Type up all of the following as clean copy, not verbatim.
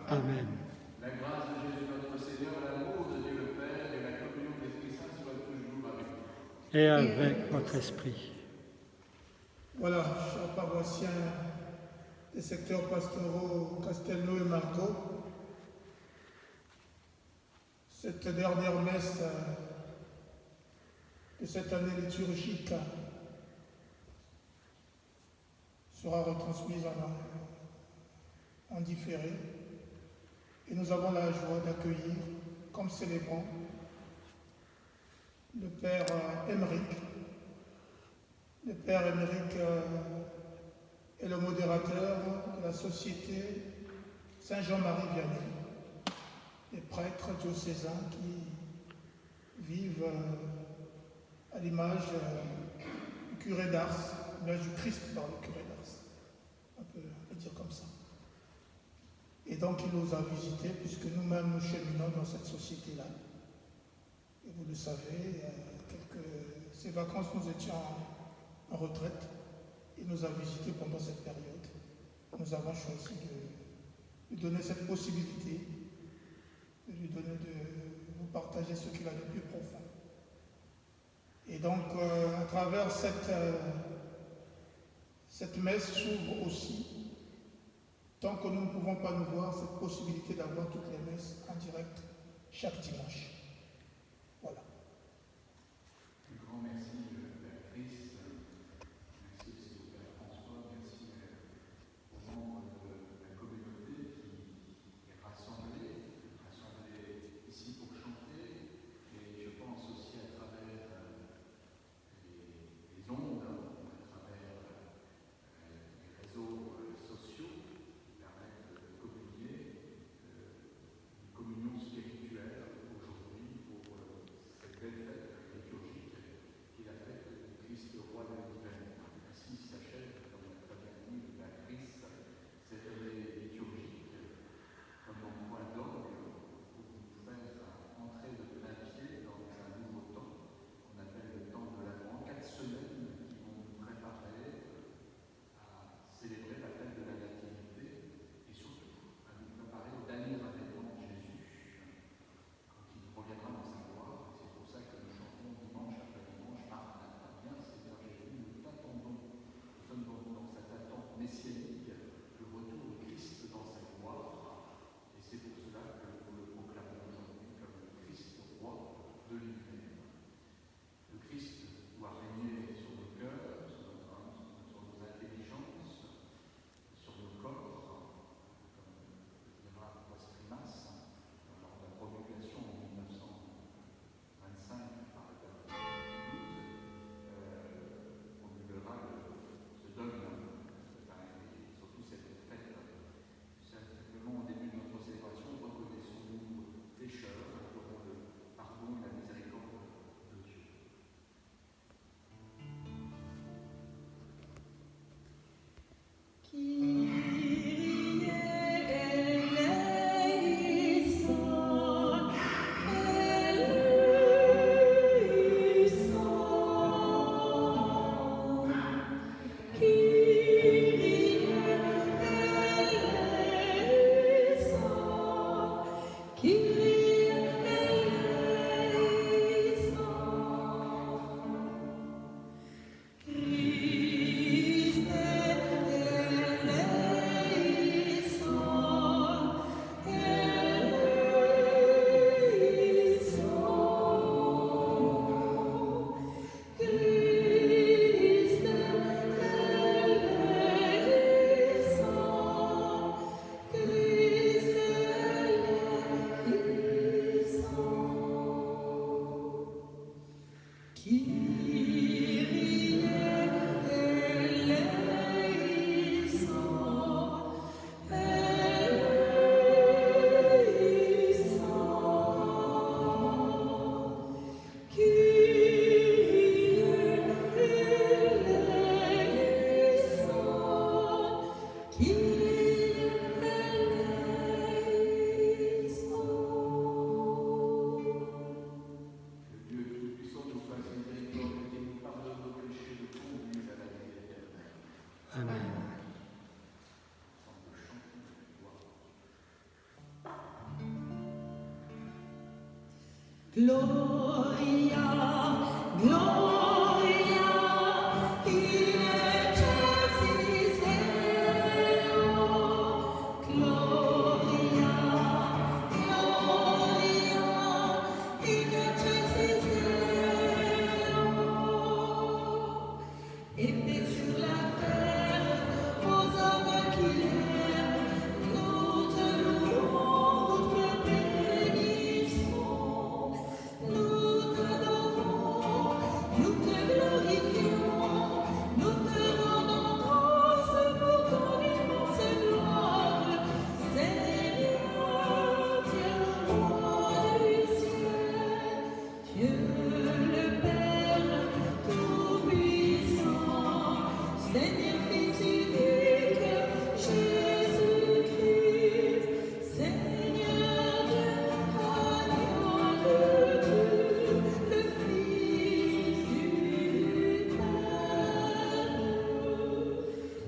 Amen. La grâce de Jésus notre Seigneur, l'amour de Dieu le Père et la communion de l'Esprit Saint soient toujours avec vous. Et avec votre esprit. Voilà, chers paroissiens des secteurs pastoraux Castelnau et Margot, cette dernière messe de cette année liturgique sera retransmise en différé et nous avons la joie d'accueillir comme célébrant le Père Émeric. Le Père Émeric est le modérateur de la Société Saint-Jean-Marie Vianney, des prêtres diocésains qui vivent à l'image du curé d'Ars, l'image du Christ par le curé d'Ars, on peut dire comme ça. Et donc il nous a visités puisque nous-mêmes nous cheminons dans cette société-là. Et vous le savez, ces vacances nous étions en retraite. Il nous a visités pendant cette période. Nous avons choisi de lui donner cette possibilité, de lui donner de vous partager ce qu'il a de plus profond. Et donc, à travers cette messe s'ouvre aussi, tant que nous ne pouvons pas nous voir, cette possibilité d'avoir toutes les messes en direct chaque dimanche. Voilà. Un grand merci, Père Christ. Merci aussi au Père François. Merci aux membres de la communauté qui est rassemblée ici pour chanter. Et je pense aussi à travers les ondes, à travers les réseaux sociaux qui permettent de communier, une communion spirituelle aujourd'hui pour cette belle fête liturgique qui est la fête du Christ roi de l'univers. Ainsi s'achève, comme l'a très bien dit la Christ, cette année liturgique comme un point d'orgue pour nous faire entrer de plein pied dans un nouveau temps qu'on appelle le temps de l'Avent, 4 semaines qui vont nous préparer à célébrer la fête de la Nativité et surtout à nous préparer au dernier avènement de Jésus quand il reviendra dans sa gloire. C'est pour ça que nous chantons dimanche après dimanche, Maranatha, viens Seigneur Jésus, nous t'attendons. Nous sommes dans cette attente messianique, le retour de Christ dans sa gloire. Et c'est pour cela que nous le proclamons aujourd'hui comme le Christ roi de l'univers. Le Christ doit régner sur nos cœurs, sur nos intelligences, sur nos corps, comme dira Postrimas lors de la promulgation en 1925 par le Père promulguera ce dogme, et surtout cette fête. Simplement au début de notre célébration, reconnaissons-nous pécheurs, implorons le pardon et la miséricorde de Dieu. Gloria, Gloria, in excelsis Deo. Gloria, Gloria, in excelsis Deo. Et paix sur la terre aux hommes qui l'aiment. Nous te louons, nous te bénissons. Nous t'adorons, nous te glorifions, nous te rendons grâce pour ton immense gloire. Seigneur, Dieu roi du ciel, Dieu le Père tout-puissant, Seigneur Fils unique, Jésus-Christ, Seigneur Dieu, agneau de Dieu, le Fils du Père.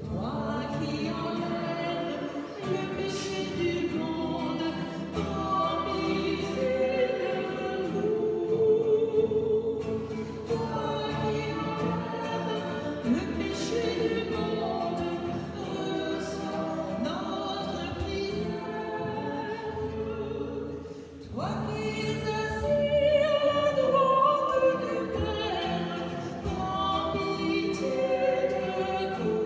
Toi qui enlèves le péché du monde, prends pitié de nous. Toi qui enlèves le péché du monde, reçois notre prière. Toi qui es assis à la droite du Père, prends pitié de nous.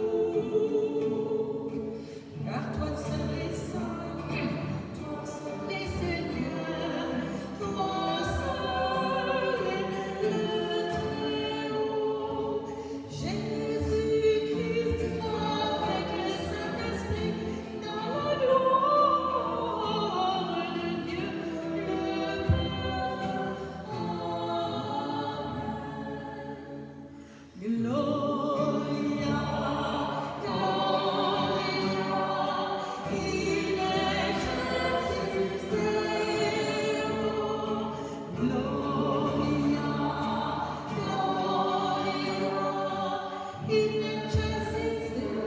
Car toi seul es saint, toi seul es Seigneur, toi seul est le Très-Haut. Jésus-Christ, avec le Saint-Esprit, dans la gloire de Dieu le Père. Amen. Gloria, Gloria, in excelsis Deo. Gloria, Gloria, in excelsis Deo.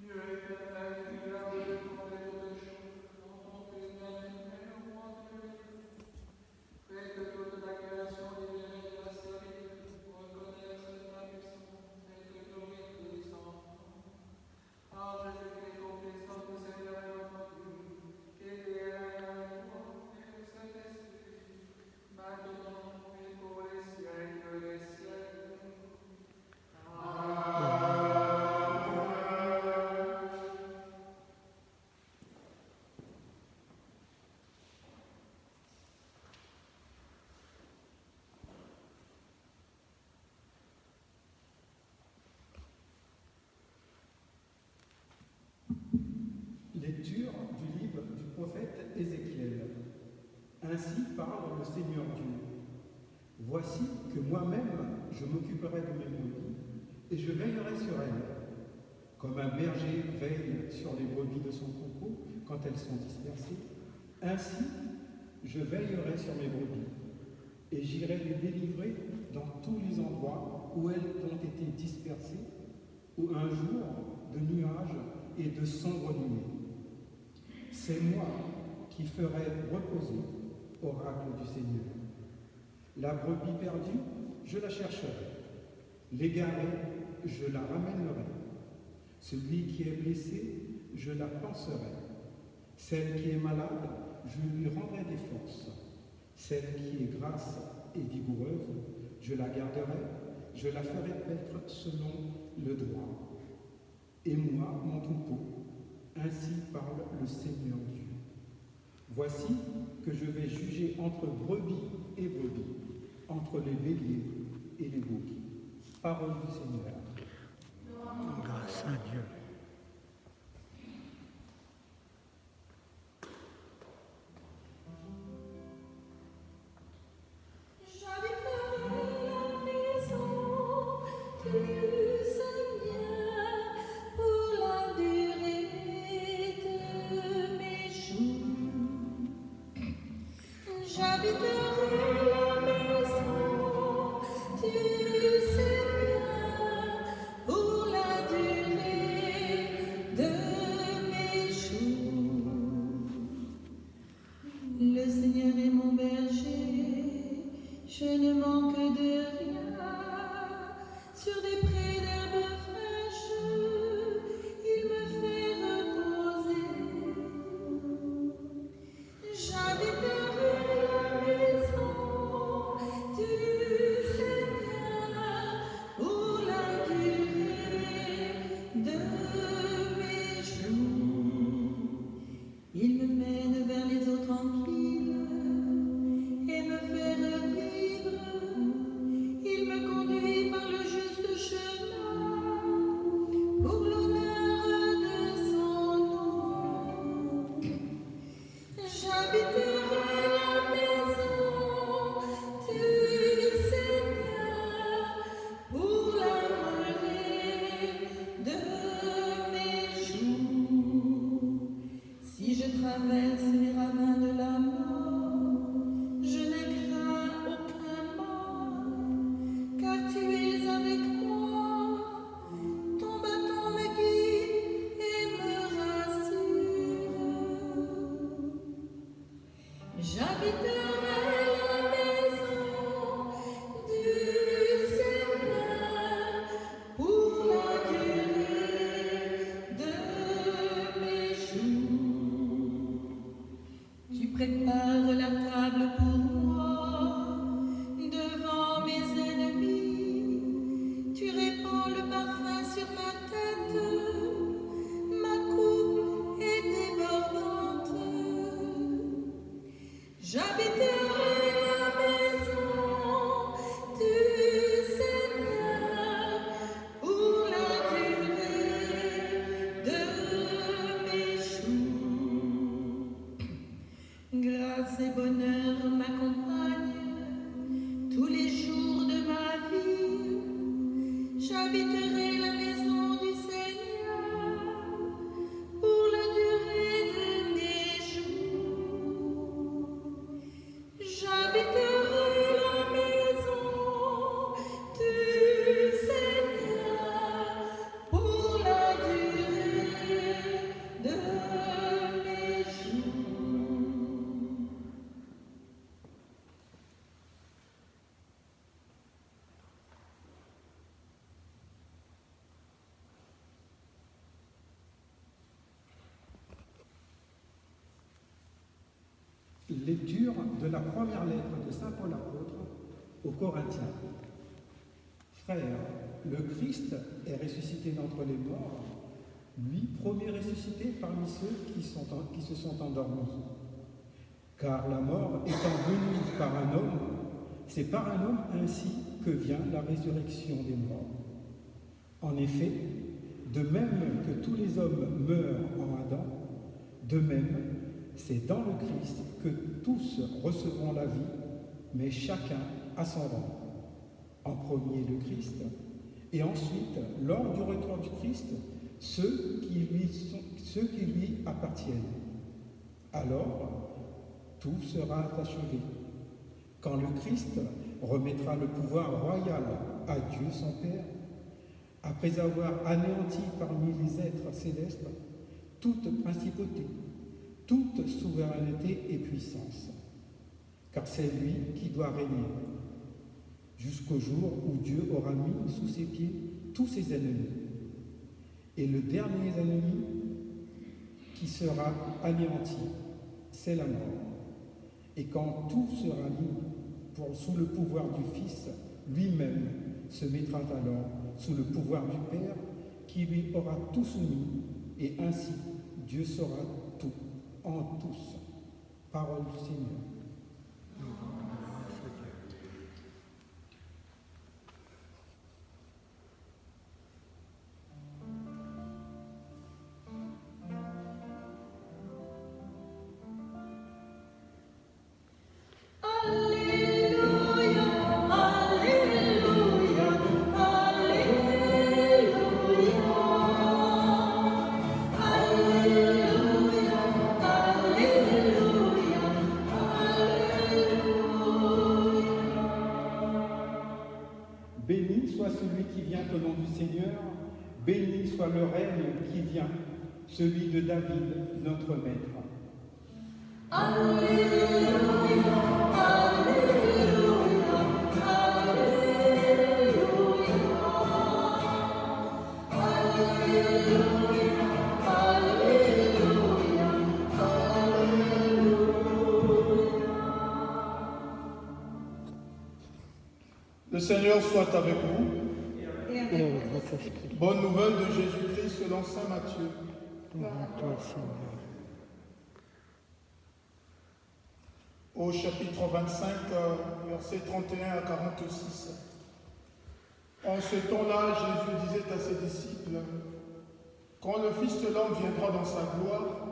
Dieu éternel, qui a de fonder de choses, dont on fait bien aimer au roi de Dieu. Fais que toute la création divine et de la série reconnaisse ta puissance et te glorifie sans fin. Par Jésus-Christ, ton Fils, notre Seigneur et notre Dieu, qui est et règne avec toi et le Saint-Esprit, maintenant et pour les siècles des siècles. Lecture du livre du prophète Ézéchiel. Ainsi parle le Seigneur Dieu. Voici que moi-même je m'occuperai de mes brebis et je veillerai sur elles. Comme un berger veille sur les brebis de son troupeau quand elles sont dispersées, ainsi je veillerai sur mes brebis et j'irai les délivrer dans tous les endroits où elles ont été dispersées, où un jour de nuages et de sombres nuées. C'est moi qui ferai reposer, oracle du Seigneur. La brebis perdue, je la chercherai. L'égarée, je la ramènerai. Celui qui est blessé, je la panserai. Celle qui est malade, je lui rendrai des forces. Celle qui est grasse et vigoureuse, je la garderai, je la ferai paître selon le droit. Et moi, mon troupeau, ainsi parle le Seigneur Dieu. Voici que je vais juger entre brebis et brebis, entre les béliers et les boucs. Parole du Seigneur. Grâce à Dieu. J'habiterai la maison du Seigneur Je ne manque de rien. Sur des prés d'herbes fraîches, il me fait reposer. J'habiterai la maison du Seigneur pour la durée de mes jours. Il me mène vers les eaux tranquilles et me fait revivre. Il me conduit par le juste chemin pour l'honneur de son nom. J'habiterai la maison du Seigneur pour la durée de mes jours. Si je traverse les ravins de la mort, je ne crains aucun mal, car tu es avec moi. Ton bâton me guide et me rassure. J'habiterai la maison du Seigneur pour la durée de mes jours. Tu prépares la table pour moi devant mes ennemis. Tu répands le parfum sur ma tête. Ma coupe est débordante. J'habiterai la maison du Seigneur pour la durée de mes jours. Grâce et bonheur m'accompagnent tous les jours de ma vie. J'habiterai la maison du Seigneur pour la durée de mes jours. J'habiterai la maison du Seigneur pour la durée de mes jours. Lecture de la première lettre de saint Paul apôtre aux Corinthiens. Frères, le Christ est ressuscité d'entre les morts, lui premier ressuscité parmi ceux qui se sont endormis. Car la mort étant venue par un homme, c'est par un homme ainsi que vient la résurrection des morts. En effet, de même que tous les hommes meurent en Adam, de même, c'est dans le Christ que tous recevront la vie, mais chacun à son rang. En premier le Christ, et ensuite, lors du retour du Christ, ceux qui lui appartiennent. Alors, tout sera achevé. Quand le Christ remettra le pouvoir royal à Dieu son Père, après avoir anéanti parmi les êtres célestes toute principauté, toute souveraineté et puissance, car c'est lui qui doit régner, jusqu'au jour où Dieu aura mis sous ses pieds tous ses ennemis. Et le dernier ennemi qui sera anéanti, c'est la mort. Et quand tout sera mis sous le pouvoir du Fils, lui-même se mettra alors sous le pouvoir du Père, qui lui aura tout soumis, et ainsi Dieu sera tout en tous. Parole du Seigneur. Alléluia, Alléluia, Alléluia, Alléluia, Alléluia, Alléluia. Béni soit celui qui vient au nom du Seigneur, béni soit le règne qui vient, celui de David, notre Maître. Alléluia, Alléluia, Le Seigneur soit avec vous. Et avec votre esprit. Bonne nouvelle de Jésus-Christ selon saint Matthieu. Gloire à toi, Seigneur. Au chapitre 25, versets 31 à 46. En ce temps-là, Jésus disait à ses disciples, « Quand le Fils de l'homme viendra dans sa gloire,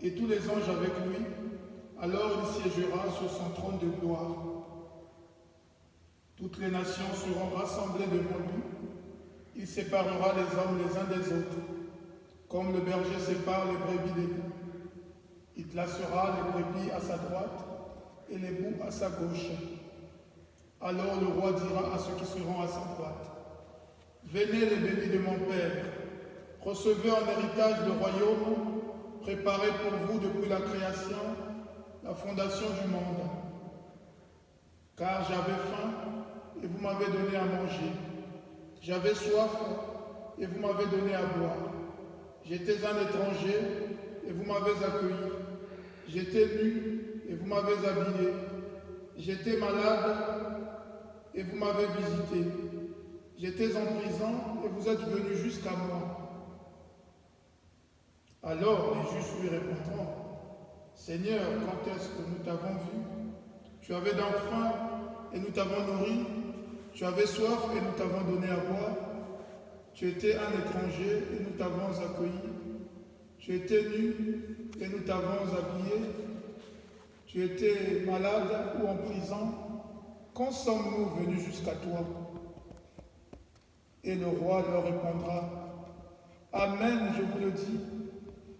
et tous les anges avec lui, alors il siégera sur son trône de gloire. Toutes les nations seront rassemblées devant lui. Il séparera les hommes les uns des autres, comme le berger sépare les brebis des boucs. Il placera les brebis à sa droite et les boucs à sa gauche. Alors le roi dira à ceux qui seront à sa droite, « Venez les bénis de mon Père, recevez en héritage le royaume préparé pour vous depuis la création, la fondation du monde. Car j'avais faim et vous m'avez donné à manger. J'avais soif et vous m'avez donné à boire. J'étais un étranger et vous m'avez accueilli. J'étais nu et vous m'avez habillé. J'étais malade et vous m'avez visité. J'étais en prison et vous êtes venus jusqu'à moi. » Alors les Juifs lui répondront, « Seigneur, quand est-ce que nous t'avons vu? Tu avais donc faim et nous t'avons nourri. Tu avais soif et nous t'avons donné à boire. Tu étais un étranger et nous t'avons accueilli. Tu étais nu et nous t'avons habillé. Tu étais malade ou en prison. Quand sommes-nous venus jusqu'à toi? » Et le roi leur répondra, « Amen, je vous le dis.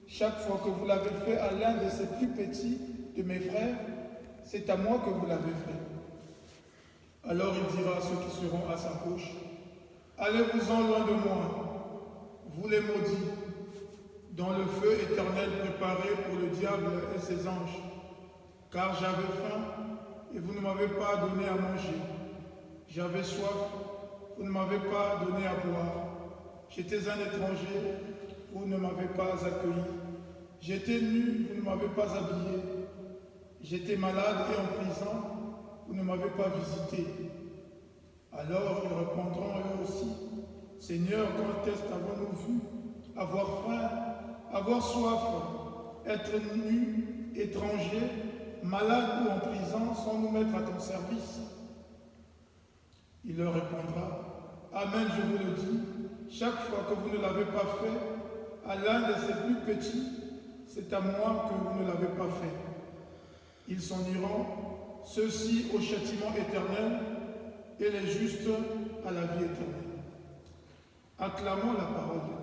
Chaque fois que vous l'avez fait à l'un de ces plus petits de mes frères, c'est à moi que vous l'avez fait. » Alors il dira à ceux qui seront à sa gauche, « Allez-vous-en loin de moi, vous les maudits, dans le feu éternel préparé pour le diable et ses anges. Car j'avais faim et vous ne m'avez pas donné à manger. J'avais soif, vous ne m'avez pas donné à boire. J'étais un étranger, vous ne m'avez pas accueilli. J'étais nu, vous ne m'avez pas habillé. J'étais malade et en prison, vous ne m'avez pas visité. » Alors ils répondront eux aussi, « Seigneur, quand est-ce qu'avons-nous vu avoir faim, avoir soif, être nu, étranger, malade ou en prison, sans nous mettre à ton service ?» Il leur répondra, « Amen, je vous le dis, chaque fois que vous ne l'avez pas fait à l'un de ces plus petits, c'est à moi que vous ne l'avez pas fait. » Ils s'en iront, ceux-ci au châtiment éternel et les justes à la vie éternelle. Acclamons la parole de Dieu.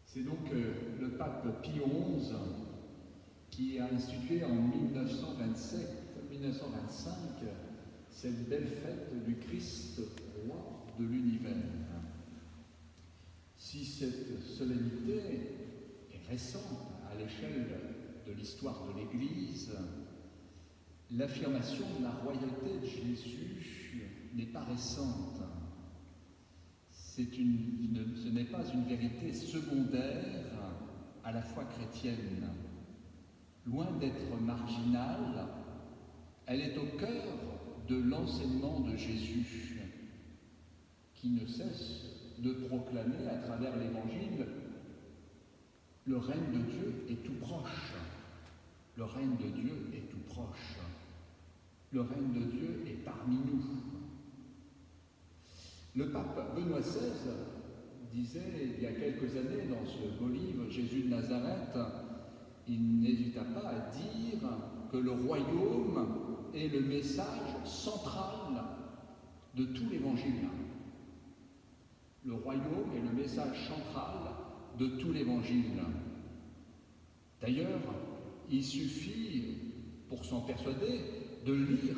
C'est donc le pape Pie XI qui a institué en 1925 cette belle fête du Christ, roi de l'univers. Si cette solennité est récente à l'échelle de l'histoire de l'Église, l'affirmation de la royauté de Jésus n'est pas récente. Ce n'est pas une vérité secondaire à la foi chrétienne. Loin d'être marginale, elle est au cœur de l'enseignement de Jésus, qui ne cesse de proclamer à travers l'Évangile « Le règne de Dieu est tout proche. Le règne de Dieu est tout proche. Le règne de Dieu est parmi nous. » Le pape Benoît XVI disait il y a quelques années dans ce beau livre « Jésus de Nazareth », il n'hésita pas à dire que le royaume est le message central de tout l'Évangile. Le royaume est le message central de tout l'Évangile. D'ailleurs, il suffit, pour s'en persuader, de lire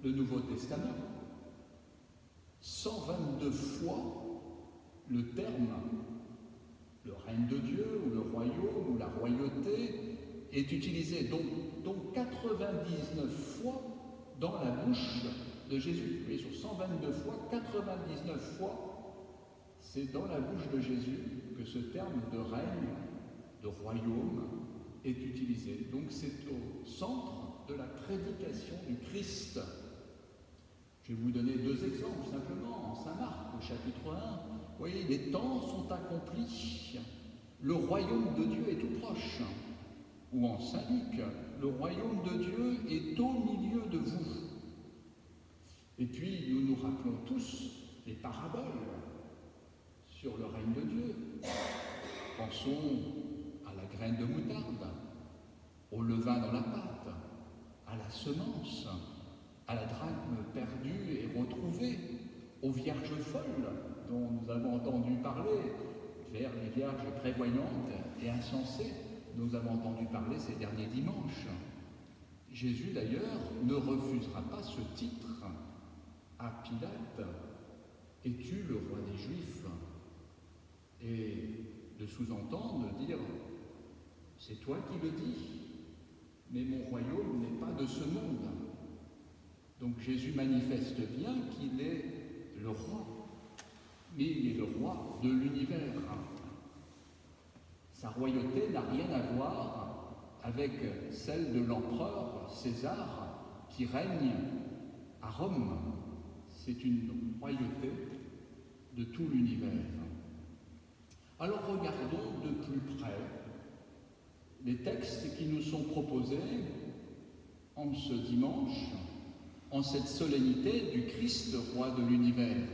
le Nouveau Testament. 122 fois le terme, le règne de Dieu, ou le royaume, ou la royauté, est utilisé, donc 99 fois dans la bouche de Jésus. Vous voyez, sur 122 fois, 99 fois, c'est dans la bouche de Jésus que ce terme de règne, de royaume, est utilisé. Donc c'est au centre de la prédication du Christ. Je vais vous donner deux exemples simplement. En Saint Marc, au chapitre 1, vous voyez, les temps sont accomplis, le royaume de Dieu est tout proche. Ou en Saint Luc, le royaume de Dieu est au milieu de vous. Et puis nous nous rappelons tous les paraboles sur le règne de Dieu. Pensons à la graine de moutarde, au levain dans la pâte, à la semence, à la drachme perdue et retrouvée, aux vierges folles dont nous avons entendu parler, vers les vierges prévoyantes et insensées, nous avons entendu parler ces derniers dimanches. Jésus d'ailleurs ne refusera pas ce titre à Pilate. Es-tu le roi des Juifs? Et de sous-entendre, de dire, c'est toi qui le dis, mais mon royaume n'est pas de ce monde. Donc Jésus manifeste bien qu'il est le roi, mais il est le roi de l'univers. Sa royauté n'a rien à voir avec celle de l'empereur César qui règne à Rome. C'est une royauté de tout l'univers. Alors regardons de plus près les textes qui nous sont proposés en ce dimanche, en cette solennité du Christ, roi de l'univers.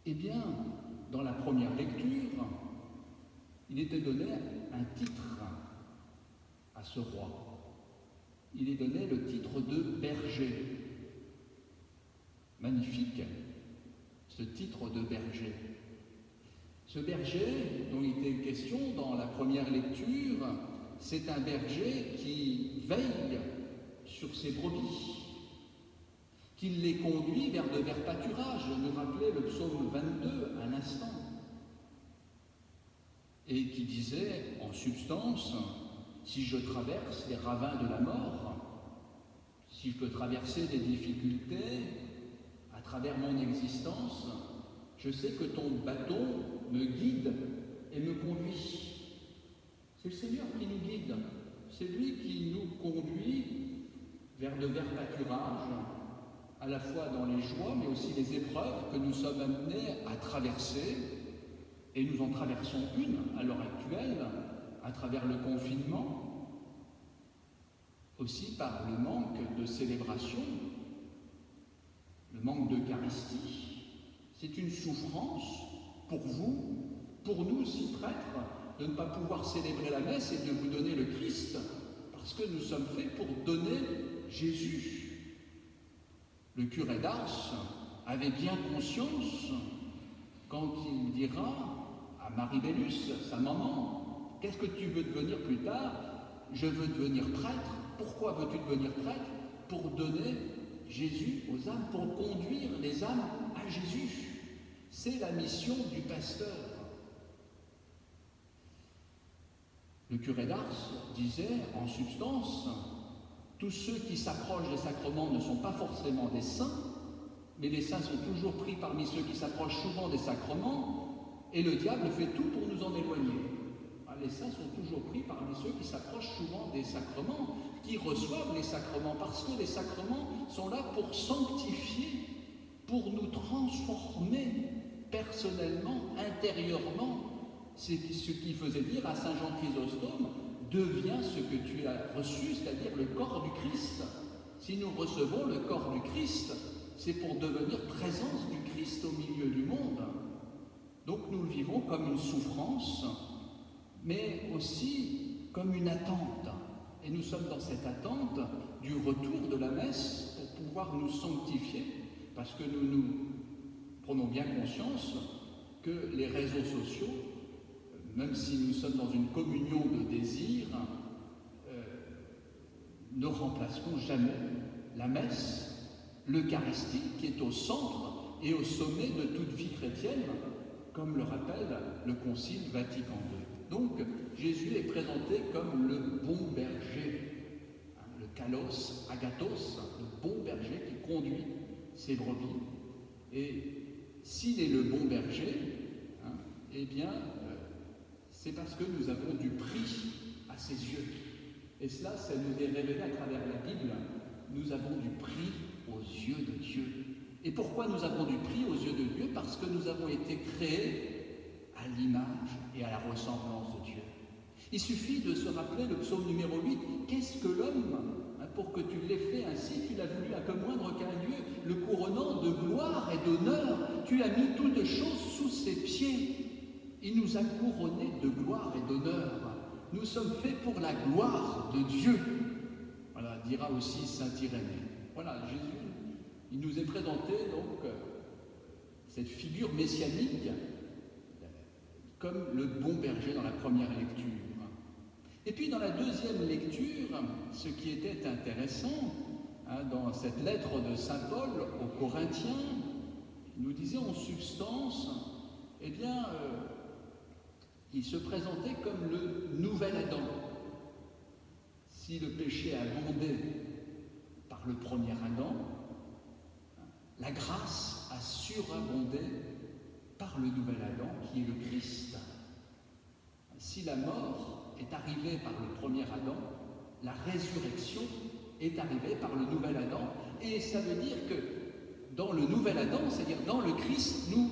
Eh bien, dans la première lecture, il était donné un titre à ce roi. Il est donné le titre de berger. Magnifique, ce titre de berger. Ce berger dont il était question dans la première lecture, c'est un berger qui veille sur ses brebis, qui les conduit vers de verts pâturages. Nous rappelait le psaume 22 à l'instant, et qui disait en substance, si je traverse les ravins de la mort, si je peux traverser des difficultés à travers mon existence, je sais que ton bâton me guide et me conduit. C'est le Seigneur qui nous guide, c'est lui qui nous conduit vers de verts pâturages, à la fois dans les joies, mais aussi les épreuves que nous sommes amenés à traverser, et nous en traversons une à l'heure actuelle, à travers le confinement, aussi par le manque de célébration, le manque d'Eucharistie. C'est une souffrance pour vous, pour nous aussi prêtres, de ne pas pouvoir célébrer la messe et de vous donner le Christ, parce que nous sommes faits pour donner Jésus. Le curé d'Ars avait bien conscience quand il dira à Marie-Bellus, sa maman, qu'est-ce que tu veux devenir plus tard? Je veux devenir prêtre. Pourquoi veux-tu devenir prêtre? Pour donner Jésus aux âmes, pour conduire les âmes à Jésus. C'est la mission du pasteur. Le curé d'Ars disait en substance, tous ceux qui s'approchent des sacrements ne sont pas forcément des saints, mais les saints sont toujours pris parmi ceux qui s'approchent souvent des sacrements, et le diable fait tout pour nous en éloigner. Les saints sont toujours pris parmi ceux qui s'approchent souvent des sacrements, qui reçoivent les sacrements, parce que les sacrements sont là pour sanctifier, pour nous transformer personnellement, intérieurement. C'est ce qui faisait dire à Saint Jean Chrysostome, deviens ce que tu as reçu, c'est-à-dire le corps du Christ. Si nous recevons le corps du Christ, c'est pour devenir présence du Christ au milieu du monde. Donc nous le vivons comme une souffrance, mais aussi comme une attente. Et nous sommes dans cette attente du retour de la messe pour pouvoir nous sanctifier, parce que nous prenons bien conscience que les réseaux sociaux, même si nous sommes dans une communion de désirs, ne remplaceront jamais la messe l'Eucharistie qui est au centre et au sommet de toute vie chrétienne, comme le rappelle le Concile Vatican II. Donc, Jésus est présenté comme le bon berger, le kalos, agathos, le bon berger qui conduit ses brebis. Et s'il est le bon berger, eh bien, c'est parce que nous avons du prix à ses yeux. Et cela, ça nous est révélé à travers la Bible. Nous avons du prix aux yeux de Dieu. Et pourquoi nous avons du prix aux yeux de Dieu? Parce que nous avons été créés à l'image et à la ressemblance de Dieu. Il suffit de se rappeler le psaume numéro 8. Qu'est-ce que l'homme? Pour que tu l'aies fait ainsi, tu l'as voulu un peu moindre qu'un Dieu, le couronnant de gloire et d'honneur. Tu as mis toutes choses sous ses pieds. Il nous a couronnés de gloire et d'honneur. Nous sommes faits pour la gloire de Dieu. Voilà, dira aussi saint Irénée. Voilà, Jésus, il nous est présenté donc cette figure messianique comme le bon berger dans la première lecture. Et puis dans la deuxième lecture, ce qui était intéressant, dans cette lettre de saint Paul aux Corinthiens, il nous disait en substance, eh bien, il se présentait comme le nouvel Adam. Si le péché a abondé par le premier Adam, la grâce a surabondé par le nouvel Adam qui est le Christ. Si la mort est arrivée par le premier Adam, la résurrection est arrivée par le nouvel Adam. Et ça veut dire que dans le nouvel Adam, c'est-à-dire dans le Christ, nous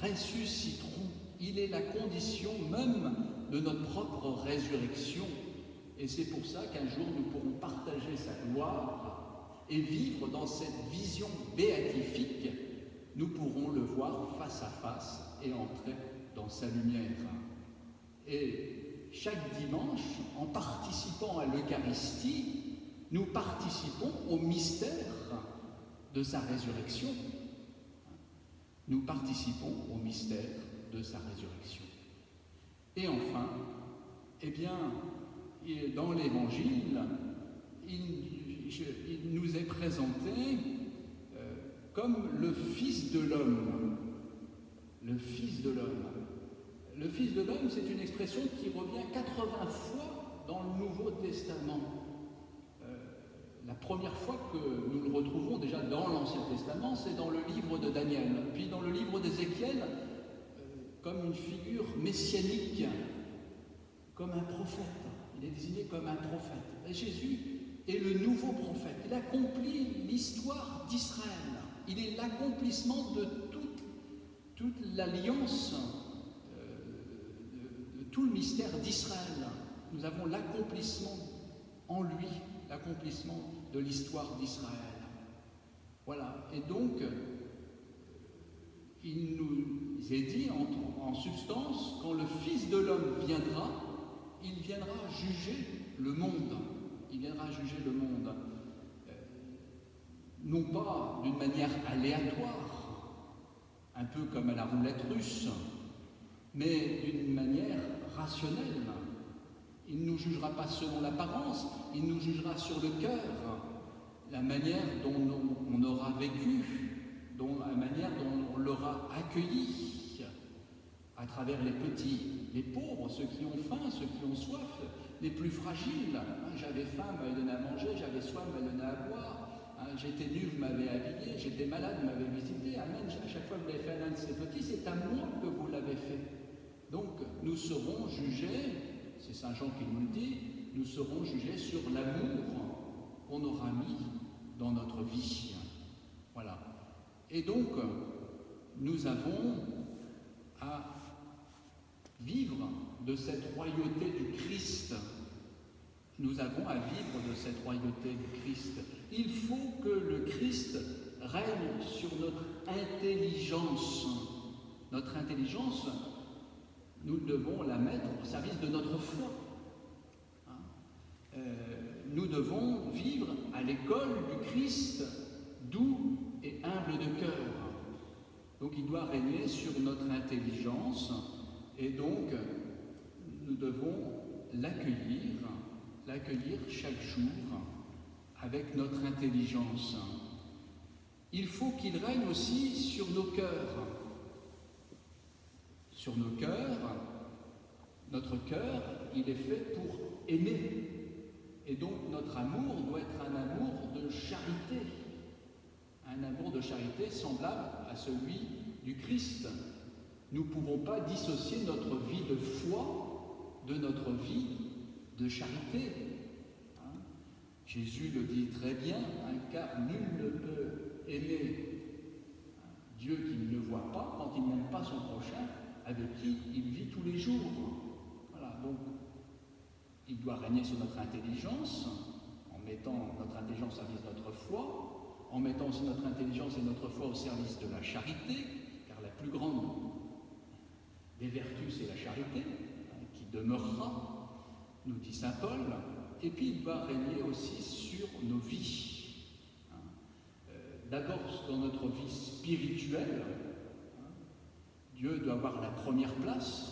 ressusciterons. Il est la condition même de notre propre résurrection. Et c'est pour ça qu'un jour nous pourrons partager sa gloire et vivre dans cette vision béatifique. Nous pourrons le voir face à face et entrer dans sa lumière. Et chaque dimanche, en participant à l'Eucharistie, nous participons au mystère de sa résurrection. Nous participons au mystère de sa résurrection. Et enfin, eh bien, dans l'Évangile, il nous est présenté comme le Fils de l'homme. Le Fils de l'homme. Le Fils de l'homme, c'est une expression qui revient 80 fois dans le Nouveau Testament. La première fois que nous le retrouvons déjà dans l'Ancien Testament, c'est dans le livre de Daniel. Puis dans le livre d'Ézéchiel, comme une figure messianique, comme un prophète. Il est désigné comme un prophète. Et Jésus est le nouveau prophète. Il accomplit l'histoire d'Israël. Il est l'accomplissement de toute l'alliance, de tout le mystère d'Israël. Nous avons l'accomplissement en lui, l'accomplissement de l'histoire d'Israël. Voilà. Et donc, il nous est dit en substance, quand le Fils de l'homme viendra, il viendra juger le monde. Il viendra juger le monde. Non pas d'une manière aléatoire, un peu comme à la roulette russe, mais d'une manière rationnelle. Il ne nous jugera pas selon l'apparence, il nous jugera sur le cœur, la manière dont on aura vécu, la manière dont on l'aura accueilli, à travers les petits, les pauvres, ceux qui ont faim, ceux qui ont soif, les plus fragiles. J'avais faim, vous m'avez donné à manger, j'avais soif, vous m'avez donné à boire. J'étais nu, vous m'avez habillé, j'étais malade, vous m'avez visité. Amen. À chaque fois que vous l'avez fait à l'un de ces petits, c'est à moi que vous l'avez fait. Donc, nous serons jugés, c'est saint Jean qui nous le dit, nous serons jugés sur l'amour qu'on aura mis dans notre vie. Voilà. Et donc, nous avons à vivre de cette royauté du Christ. Nous avons à vivre de cette royauté du Christ. Il faut que le Christ règne sur notre intelligence. Notre intelligence, nous devons la mettre au service de notre foi. Nous devons vivre à l'école du Christ, doux et humble de cœur. Donc il doit régner sur notre intelligence et donc nous devons l'accueillir chaque jour avec notre intelligence. il faut qu'il règne aussi sur nos cœurs. Sur nos cœurs, notre cœur, il est fait pour aimer. Et donc notre amour doit être un amour de charité. Un amour de charité semblable à celui du Christ. Nous ne pouvons pas dissocier notre vie de foi de notre vie de charité. Jésus le dit très bien, car nul ne peut aimer Dieu qu'il ne voit pas quand il n'aime pas son prochain avec qui il vit tous les jours. Voilà, donc il doit régner sur notre intelligence, en mettant notre intelligence au service de notre foi, en mettant aussi notre intelligence et notre foi au service de la charité, car la plus grande des vertus, c'est la charité, qui demeurera, nous dit saint Paul, et puis il doit régner aussi sur nos vies. D'abord dans notre vie spirituelle, Dieu doit avoir la première place.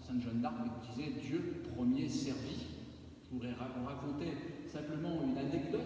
Sainte Jeanne d'Arc disait Dieu premier servi. Je voudrais vous raconter simplement une anecdote.